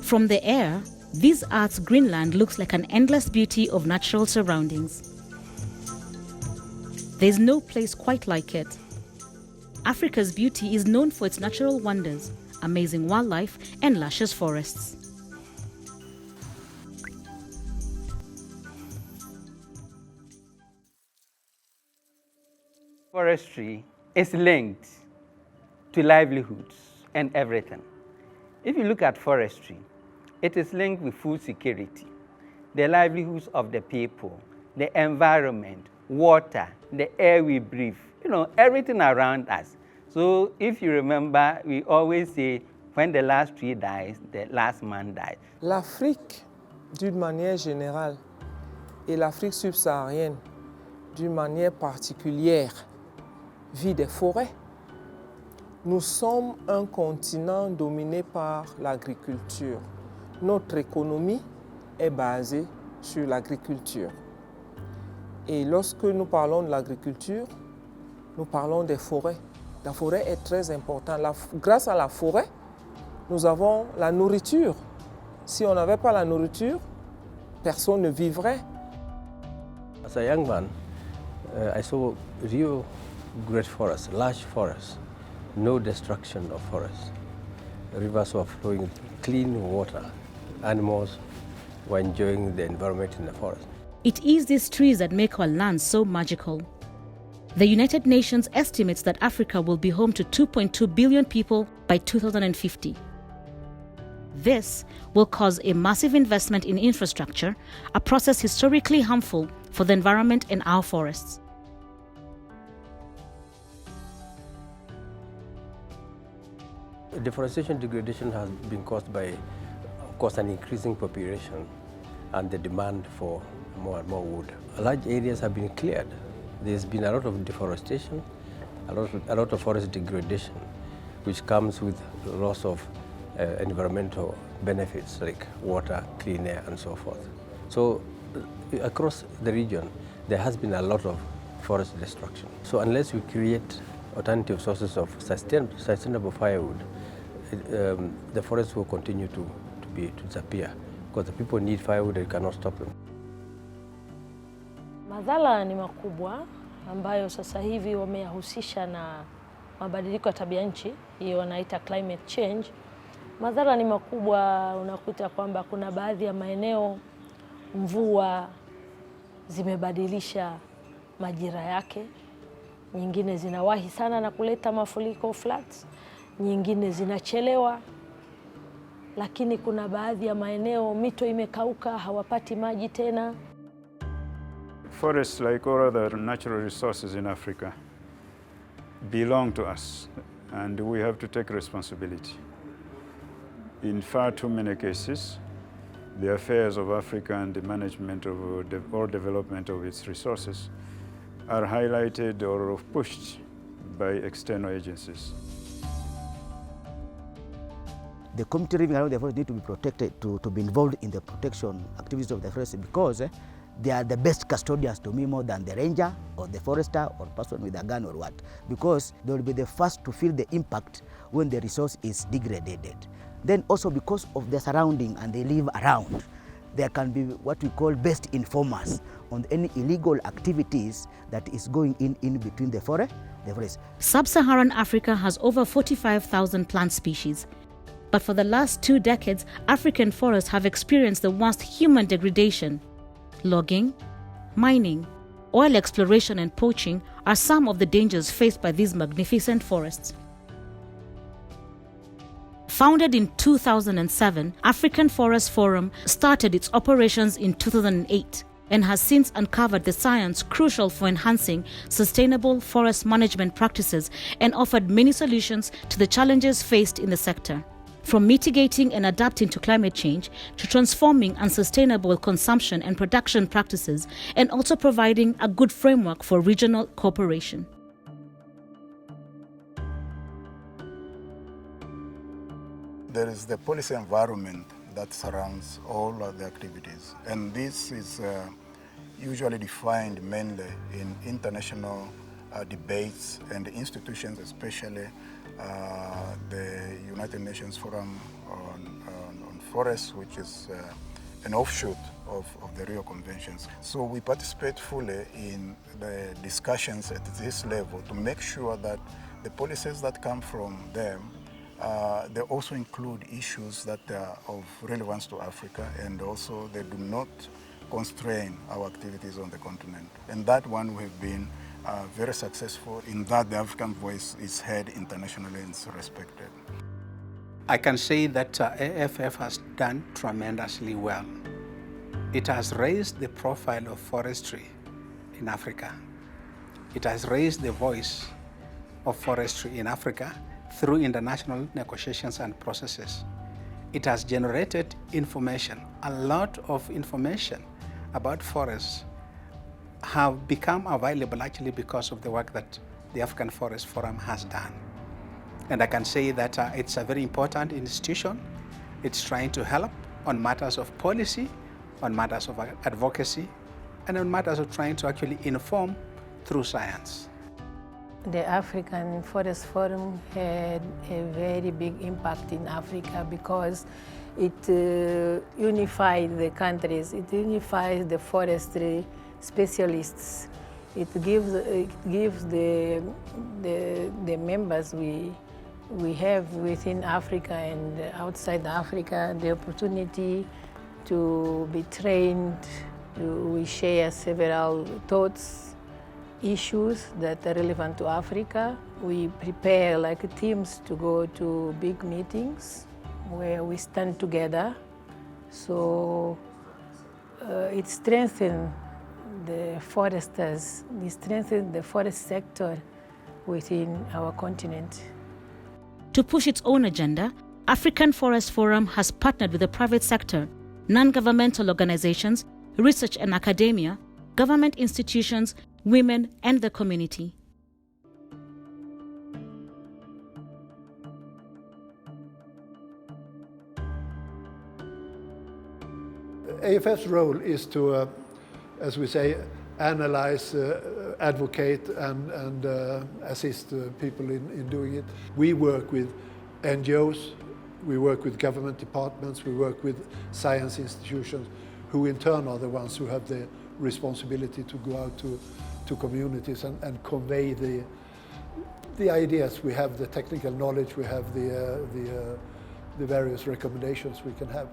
From the air, this Earth's Greenland looks like an endless beauty of natural surroundings. There's no place quite like it. Africa's beauty is known for its natural wonders, amazing wildlife, and luscious forests. Forestry is linked to livelihoods and everything. If you look at forestry, it is linked with food security, the livelihoods of the people, the environment, water, the air we breathe, everything around us. So if you remember, we always say, when the last tree dies, the last man dies. L'Afrique, d'une manière générale, et l'Afrique subsaharienne, d'une manière particulière, vit des forêts. Nous sommes un continent dominé par l'agriculture. Notre économie est basée sur l'agriculture. Et lorsque nous parlons de l'agriculture, nous parlons des forêts. La forêt est très importante. Grâce à la forêt, nous avons la nourriture. Si on n'avait pas la nourriture, personne ne vivrait. As a young man, I saw real great forests, large forests, no destruction of forests. Rivers were flowing, clean water. Animals were enjoying the environment in the forest. It is these trees that make our land so magical. The United Nations estimates that Africa will be home to 2.2 billion people by 2050. This will cause a massive investment in infrastructure, a process historically harmful for the environment and our forests. Deforestation degradation has been caused by, of course, an increasing population and the demand for more and more wood. Large areas have been cleared. There's been a lot of deforestation, a lot of forest degradation, which comes with loss of environmental benefits like water, clean air, and so forth. So across the region, there has been a lot of forest destruction. So unless we create alternative sources of sustainable firewood, the forests will continue to disappear because the people need firewood and you cannot stop them. Madhara ni makubwa ambayo sasa hivi wameyahusisha na mabadiliko ya tabia nchi, hiyo wanaita climate change. Madhara ni makubwa, unakuta kwamba kuna baadhi ya maeneo mvua zimebadilisha majira yake, nyingine zinawahi sana na kuleta mafuriko floods, nyingine zinachelewa, lakini kuna baadhi ya maeneo mito imekauka, hawapati maji tena. Forests, like all other natural resources in Africa, belong to us, and we have to take responsibility. In far too many cases, the affairs of Africa and the management of or development of its resources are highlighted or pushed by external agencies. The community living around the forest need to be protected, to be involved in the protection activities of the forest, because they are the best custodians to me, more than the ranger or the forester or person with a gun or what, because they will be the first to feel the impact when the resource is degraded. Then also because of the surrounding and they live around, there can be what we call best informers on any illegal activities that is going in between the forest. Sub-Saharan Africa has over 45,000 plant species. But for the last 2 decades, African forests have experienced the worst human degradation. Logging, mining, oil exploration and poaching are some of the dangers faced by these magnificent forests. Founded in 2007, African Forest Forum started its operations in 2008 and has since uncovered the science crucial for enhancing sustainable forest management practices and offered many solutions to the challenges faced in the sector. From mitigating and adapting to climate change to transforming unsustainable consumption and production practices, and also providing a good framework for regional cooperation. There is the policy environment that surrounds all of the activities, and this is usually defined mainly in international debates and institutions, especially the United Nations Forum on forests, which is an offshoot of the Rio Conventions. So we participate fully in the discussions at this level to make sure that the policies that come from them, they also include issues that are of relevance to Africa, and also they do not constrain our activities on the continent. And that one we have been very successful in that the African voice is heard internationally and is respected. I can say that AFF has done tremendously well. It has raised the profile of forestry in Africa. It has raised the voice of forestry in Africa through international negotiations and processes. It has generated information. A lot of information about forests have become available actually because of the work that the African Forest Forum has done. And I can say that it's a very important institution. It's trying to help on matters of policy, on matters of advocacy, and on matters of trying to actually inform through science. The African Forest Forum had a very big impact in Africa because it unified the countries, it unifies the forestry specialists. It gives the members we have within Africa and outside Africa the opportunity to be trained. We share several thoughts, issues that are relevant to Africa. We prepare like teams to go to big meetings where we stand together. So it strengthens the foresters, it strengthens the forest sector within our continent. To push its own agenda, African Forest Forum has partnered with the private sector, non-governmental organizations, research and academia, government institutions, women, and the community. AFF's role is to, as we say, analyze, advocate, and assist people in doing it. We work with NGOs, we work with government departments, we work with science institutions, who in turn are the ones who have the responsibility to go out to communities and convey the ideas. We have the technical knowledge, we have the various recommendations we can have.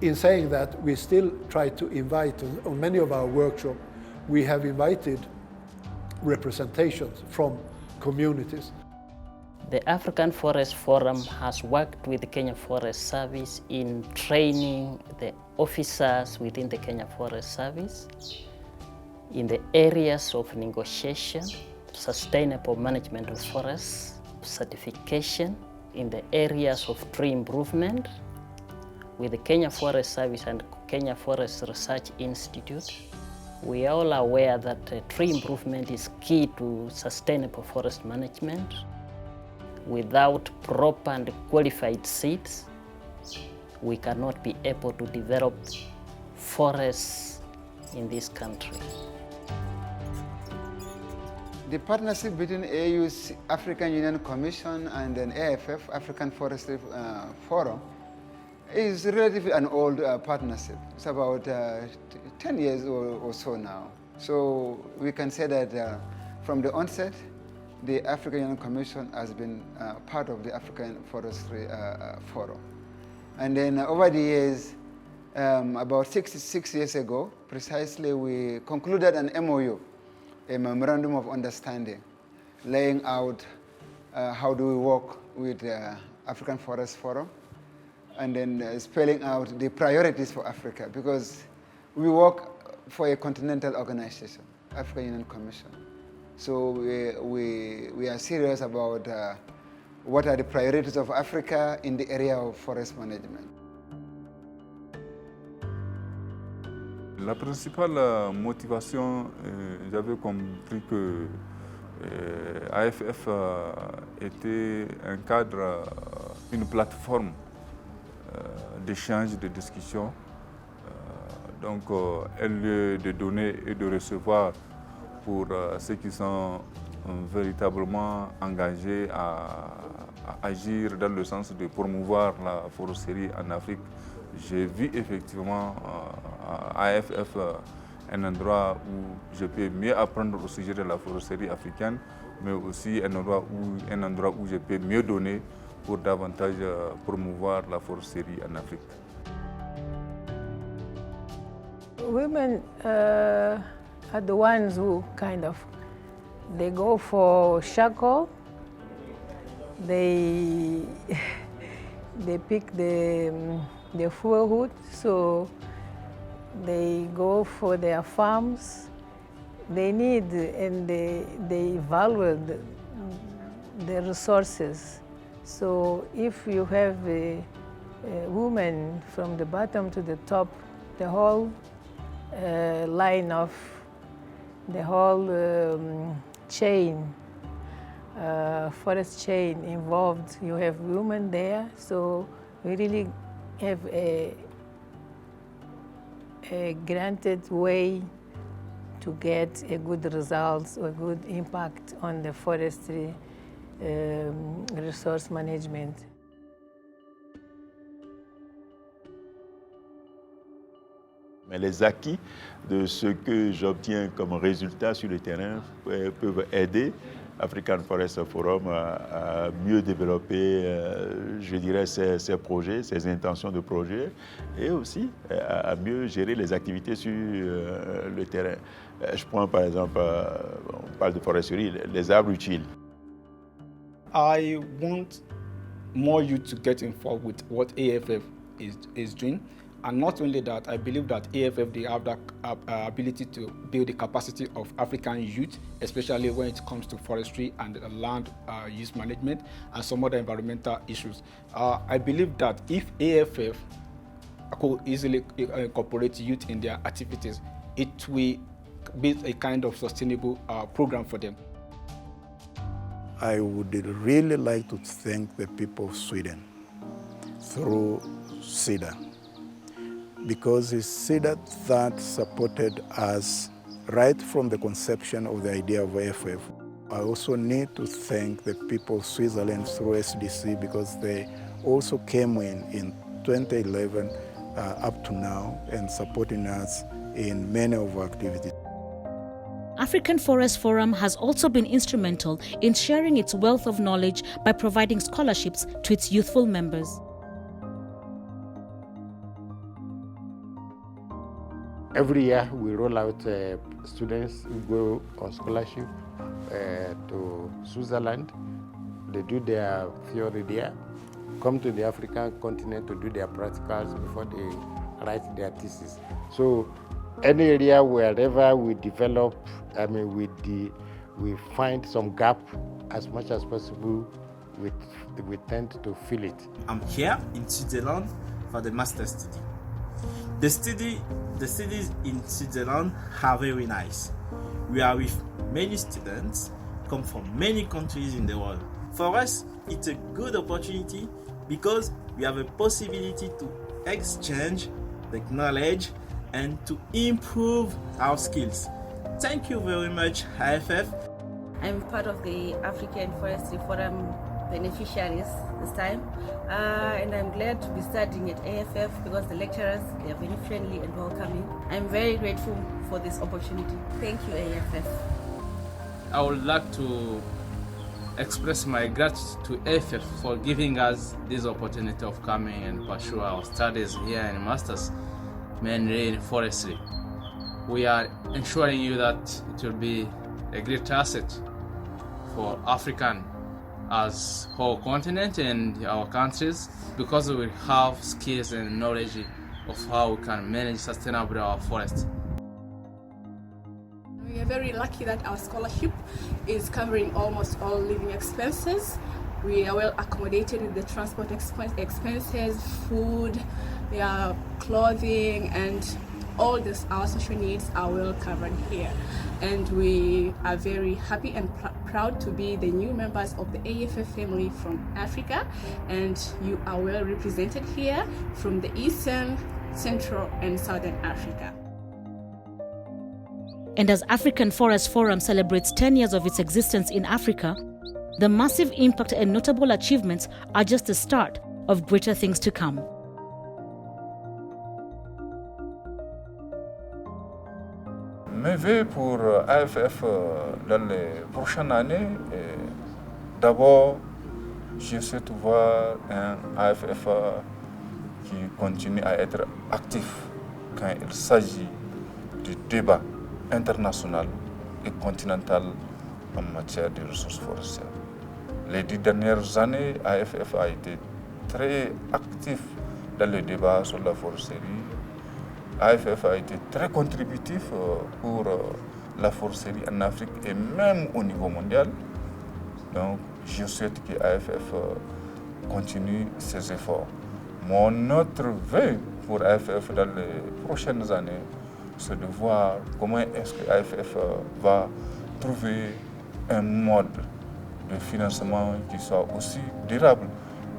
In saying that, we still try to invite, on many of our workshops, we have invited representations from communities. The African Forest Forum has worked with the Kenya Forest Service in training the officers within the Kenya Forest Service in the areas of negotiation, sustainable management of forests, certification, in the areas of tree improvement, with the Kenya Forest Service and Kenya Forest Research Institute. We are all aware that tree improvement is key to sustainable forest management. Without proper and qualified seeds, we cannot be able to develop forests in this country. The partnership between AU's African Union Commission and then AFF, African Forestry Forum, is relatively an old partnership. It's about 10 years or so now. So we can say that from the onset, the African Union Commission has been part of the African Forestry Forum. And then over the years, about 6 years ago, precisely, we concluded an MOU, a Memorandum of Understanding, laying out how do we work with the African Forest Forum, and then spelling out the priorities for Africa, because we work for a continental organization, African Union Commission. So we are serious about what are the priorities of Africa in the area of forest management. La principale motivation, j'avais compris que AFF était un cadre, une plateforme d'échange, de discussion, donc un lieu de donner et de recevoir pour ceux qui sont véritablement engagés à agir dans le sens de promouvoir la foresterie en Afrique. J'ai vu effectivement à AFF un endroit où je peux mieux apprendre au sujet de la foresterie africaine, mais aussi un endroit où je peux mieux donner pour davantage promouvoir la foresterie en Afrique. Women are the ones who they go for charcoal, they pick the firewood, so they go for their farms. They need and they value the resources. So if you have a woman from the bottom to the top, the whole line of the whole chain, forest chain involved, you have women there, so we really have a granted way to get a good results or good impact on the forestry resource management. Mais les acquis de ce que j'obtiens comme résultat sur le terrain peuvent aider African Forest Forum à mieux développer, je dirais, ses projets, ses intentions de projet, et aussi à mieux gérer les activités sur le terrain. Je prends par exemple, on parle de foresterie, les arbres utiles. I want more youth to get involved with what AFF is doing. And not only that, I believe that AFF, they have that ability to build the capacity of African youth, especially when it comes to forestry and land use management and some other environmental issues. I believe that if AFF could easily incorporate youth in their activities, it will be a kind of sustainable program for them. I would really like to thank the people of Sweden through CEDA, because it's CEDA that supported us right from the conception of the idea of AFF. I also need to thank the people of Switzerland through SDC, because they also came in 2011 up to now and supporting us in many of our activities. African Forest Forum has also been instrumental in sharing its wealth of knowledge by providing scholarships to its youthful members. Every year we roll out students who go on scholarship to Switzerland. They do their theory there, come to the African continent to do their practicals before they write their thesis. So any area wherever we develop, we find some gap, as much as possible, we tend to fill it. I'm here in Switzerland for the master's study. The studies in Switzerland are very nice. We are with many students, come from many countries in the world. For us, it's a good opportunity because we have a possibility to exchange the knowledge and to improve our skills. Thank you very much, AFF. I'm part of the African Forestry Forum beneficiaries this time, and I'm glad to be studying at AFF because the lecturers, they are very friendly and welcoming. I'm very grateful for this opportunity. Thank you, AFF. I would like to express my gratitude to AFF for giving us this opportunity of coming and pursue our studies here in Masters, mainly in forestry. We are ensuring you that it will be a great asset for African as whole continent and our countries, because we have skills and knowledge of how we can manage sustainably our forest. We are very lucky that our scholarship is covering almost all living expenses. We are well accommodated with the transport expenses, food, clothing, and all our social needs are well covered here. And we are very happy and proud to be the new members of the AFF family from Africa, and you are well represented here from the Eastern, Central, and Southern Africa. And as African Forest Forum celebrates 10 years of its existence in Africa, The massive impact and notable achievements are just the start of greater things to come. Mes vœux pour AFF dans les prochaines années, d'abord, je souhaite voir un AFF qui continue à être actif quand il s'agit du débat international et continental en matière de ressources forestières. Les 10 dernières années, AFF a été très actif dans le débat sur la foresterie. AFF a été très contributif pour la foresterie en Afrique et même au niveau mondial. Donc, je souhaite que AFF continue ses efforts. Mon autre vœu pour AFF dans les prochaines années, c'est de voir comment est-ce que AFF va trouver un mode de financement qui soit aussi durable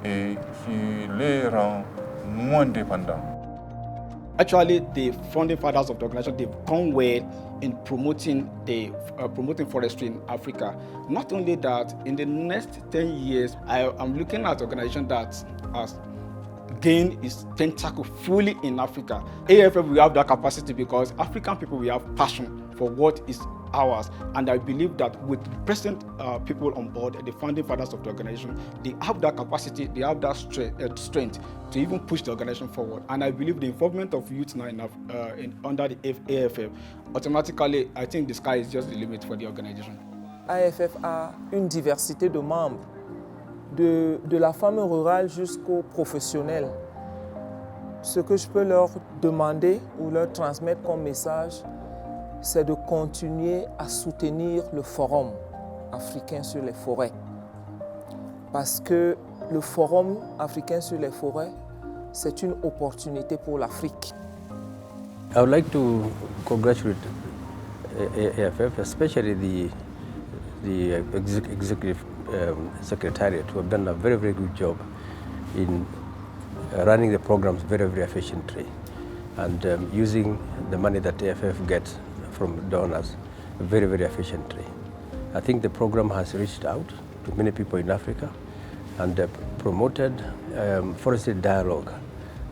et qui les rend moins dépendants. Actually, the founding fathers of the organization, they've done well in promoting forestry in Africa. Not only that, in the next 10 years, I'm looking at an organization that has gained its tentacle fully in Africa. AFF, we have that capacity because African people, we have passion for what is ours. And I believe that with the present people on board, the founding fathers of the organization, they have that capacity, they have that strength to even push the organization forward. And I believe the involvement of youth now under the AFF, automatically, I think the sky is just the limit for the organization. AFF a une diversité de membres, de la femme rurale jusqu'aux professionnels. Ce que je peux leur demander ou leur transmettre comme message, c'est de continuer à soutenir le Forum africain sur les forêts. Parce que le Forum africain sur les forêts, c'est une opportunité pour l'Afrique. I would like to congratulate AFF, especially the executive secretariat, who have done a very, very good job in running the programs very, very efficiently and using the money that AFF gets from donors very, very efficiently. I think the program has reached out to many people in Africa and promoted forestry dialogue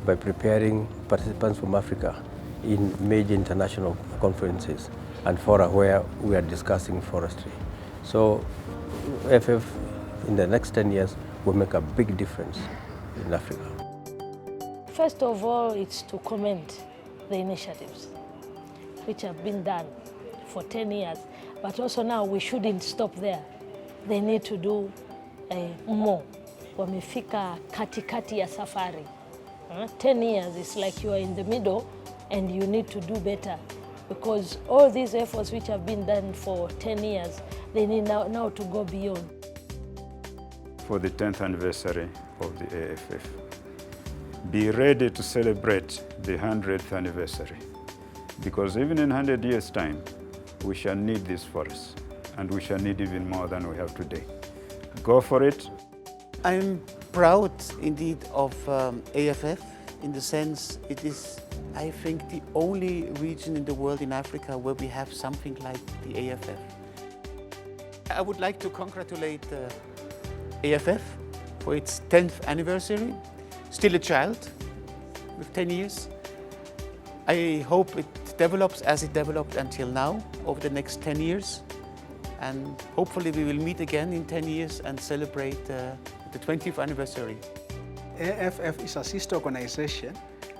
by preparing participants from Africa in major international conferences and fora where we are discussing forestry. So AFF in the next 10 years will make a big difference in Africa. First of all, it's to commend the initiatives which have been done for 10 years. But also now we shouldn't stop there. They need to do more. Wamefika katikati ya safari. 10 years is like you are in the middle and you need to do better. Because all these efforts which have been done for 10 years, they need now to go beyond. For the 10th anniversary of the AFF, be ready to celebrate the 100th anniversary. Because even in 100 years' time, we shall need this forest, and we shall need even more than we have today. Go for it. I'm proud indeed of AFF in the sense it is, I think, the only region in the world in Africa where we have something like the AFF. I would like to congratulate AFF for its 10th anniversary. Still a child with 10 years. I hope it develops as it developed until now over the next 10 years. And hopefully we will meet again in 10 years and celebrate the 20th anniversary. AFF is a sister organization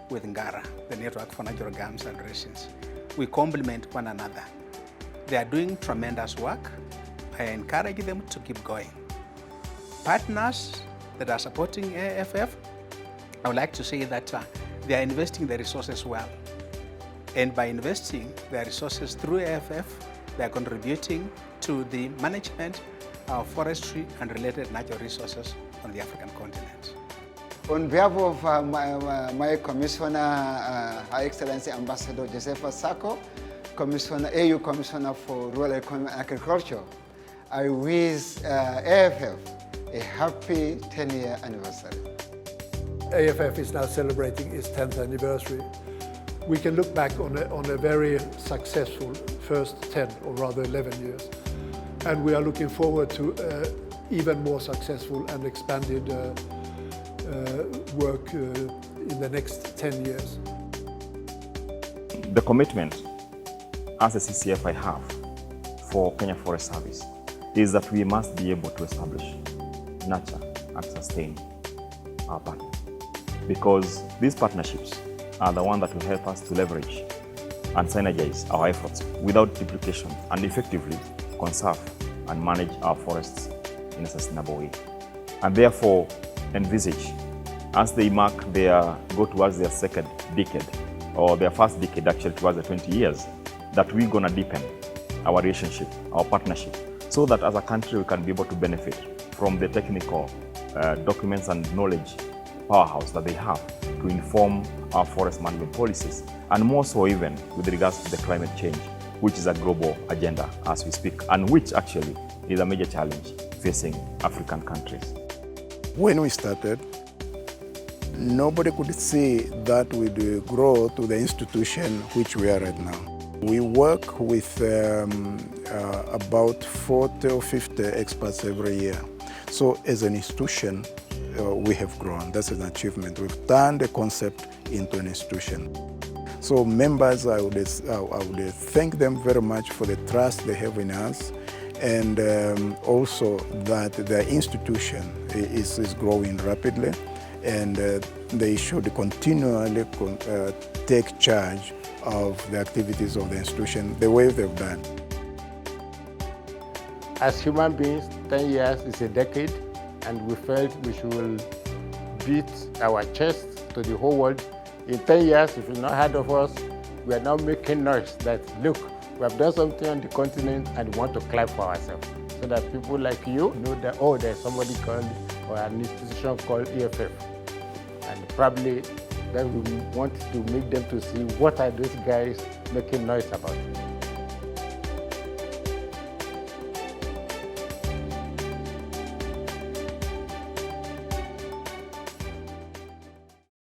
with Ngara, the Network for Natural Gums and Raisins. We complement one another. They are doing tremendous work. I encourage them to keep going. Partners that are supporting AFF, I would like to say that they are investing their resources well. And by investing their resources through AFF, they are contributing to the management of forestry and related natural resources on the African continent. On behalf of my Commissioner, High Excellency Ambassador Josefa Sako, AU Commissioner for Rural Economy and Agriculture, I wish AFF a happy 10-year anniversary. AFF is now celebrating its 10th anniversary. We can look back on a very successful first 10 or rather 11 years. And we are looking forward to even more successful and expanded work in the next 10 years. The commitment as a CCF I have for Kenya Forest Service is that we must be able to establish, nurture and sustain our partner, because these partnerships are the ones that will help us to leverage and synergize our efforts without duplication and effectively conserve and manage our forests in a sustainable way. And therefore envisage, as they go towards their second decade, or their first decade actually towards the 20 years, that we're gonna deepen our relationship, our partnership, so that as a country we can be able to benefit from the technical documents and knowledge powerhouse that they have to inform our forest management policies, and more so even with regards to the climate change, which is a global agenda as we speak, and which actually is a major challenge facing African countries. When we started, nobody could see that would grow to the institution which we are right now. We work with about 40 or 50 experts every year. So as an institution, we have grown. That's an achievement. We've turned the concept into an institution. So members, I would thank them very much for the trust they have in us, and also that the institution is growing rapidly, and they should continually take charge of the activities of the institution the way they've done. As human beings, 10 years is a decade, and we felt we should beat our chest to the whole world. In 10 years, if you've not heard of us, we are now making noise that, look, we have done something on the continent and we want to clap for ourselves, so that people like you know that, oh, there's somebody called, or an institution called AFF. And probably then we want to make them to see what are those guys making noise about.